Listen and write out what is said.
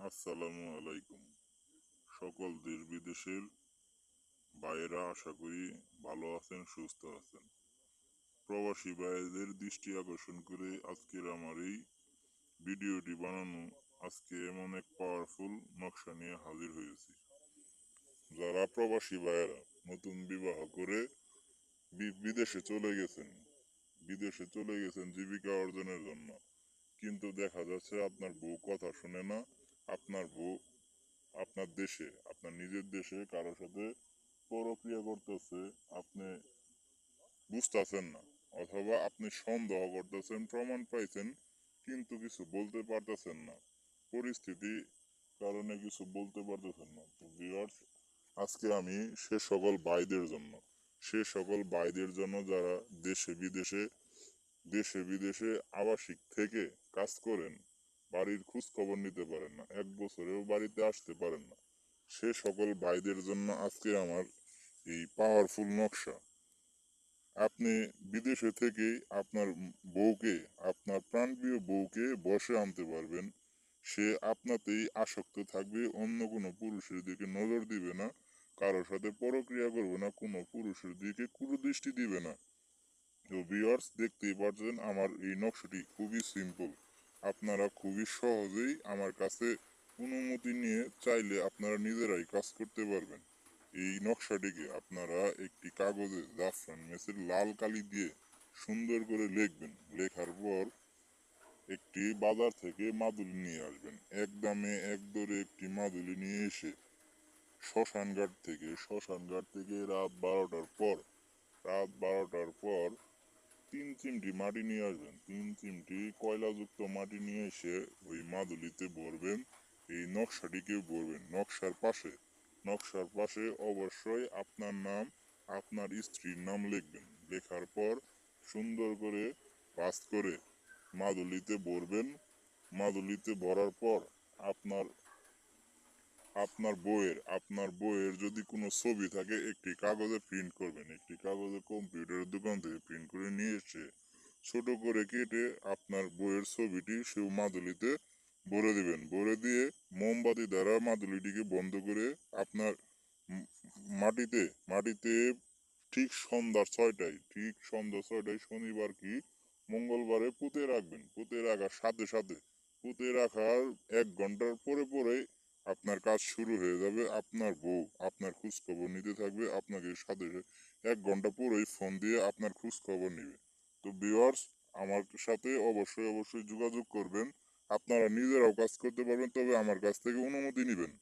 আসসালামু আলাইকুম। সকল দেশ বিদেশের ভাইয়েরা আশা করি ভালো আছেন, সুস্থ আছেন। প্রবাসী ভাইদের দৃষ্টি আকর্ষণ করে আজকের আমার এই ভিডিওটি বানানো। আজকে এমন এক পাওয়ারফুল নকশা নিয়ে হাজির হয়েছি। যারা প্রবাসী ভাইয়েরা নতুন বিবাহ করে বিদেশে চলে গেছেন জীবিকা অর্জনের জন্য, কিন্তু দেখা যাচ্ছে আপনার বউ কথা শুনে না। আপনার বউ আপনার দেশে, আপনার নিজের দেশে কারোর সাথে পরক্রিয়া করতেছে, আপনি বুঝতেছেন না, অথবা আপনি সন্দেহ করতেছেন, প্রমাণ পাইছেন, কিন্তু কিছু বলতে পারতেছেন না, পরিস্থিতি কারণে কিছু বলতে পারতেছেন না। তো ভিউয়ার্স, আজকে আমি সে সকল ভাইদের জন্য যারা দেশে বিদেশে আবাসিক থেকে কাজ করেন, বাড়ির খোঁজ খবর নিতে পারেন না, 1 বছরেও বাড়িতে আসতে পারেন না, সে সকল ভাইদের জন্য আজকে আমার এই পাওয়ারফুল নকশা। আপনি বিদেশে থেকেই আপনার বউকে, আপনার প্রাণপ্রিয় বউকে বশে আনতে পারবেন। সে আপনাতেই আসক্ত থাকবে, অন্য কোনো পুরুষের দিকে নজর দিবে না, কারোর সাথে পরক্রিয়া করবে না, কোনো পুরুষের দিকে কুদৃষ্টি দিবে না। তো ভিউয়ার্স, দেখতেই পাচ্ছেন আমার এই নকশাটি খুবই সিম্পল। আপনারা খুবই সহজেই আমার কাছে অনুমতি নিয়ে চাইলে আপনারা নিজেরাই কাজ করতে পারবেন। এই নকশাটিকে আপনারা একটি কাগজে জাফরান মেসের লাল কালি দিয়ে সুন্দর করে লিখবেন। লেখার পর একটি বাজার থেকে মাদুলি নিয়ে আসবেন। এক দামে এক দরে একটি মাদুলি নিয়ে এসে শ্মশানঘাট থেকে রাত 12টার পর 3 চিমটি মাটি নিয়ে আসবেন। 3 চিমটি কয়লাযুক্ত মাটি নিয়ে এসে ওই মাদুলিতে ভরবেন। এই নকশাটিকে ভরবেন। নকশার পাশে অবশ্যই আপনার নাম, আপনার স্ত্রীর নাম লিখবেন। লেখার পর সুন্দর করে ভাঁজ করে মাদুলিতে ভরবেন। মাদুলিতে ভরার পর আপনার আপনার বইয়ের যদি কোনো ছবি থাকে একটি কাগজে প্রিন্ট করবেন। একটি কাগজে কম্পিউটারের দোকান থেকে প্রিন্ট করে নিয়ে এসে ছোট করে কেটে আপনার বইয়ের ছবিটি সে মাদুলিতে ভরে দিবেন। ভরে দিয়ে মোমবাতি দ্বারা মাদুলিটিকে বন্ধ করে আপনার মাটিতে ঠিক সন্ধ্যা 6টায় শনিবার কি মঙ্গলবারে পুঁতে রাখবেন। পুঁতে রাখার 1 ঘন্টার পরে আপনার কাজ শুরু হয়ে যাবে। আপনার বউ আপনার খোঁজ খবর নিতে থাকবে, আপনাকে সাথে 1 ঘন্টা পরেই ফোন দিয়ে আপনার খোঁজ খবর নিবে। তো ভিউয়ার্স, আমার সাথে অবশ্যই যোগাযোগ করবেন। আপনারা নিজেরাও কাজ করতে পারবেন, তবে আমার কাছ থেকে অনুমতি নেবেন।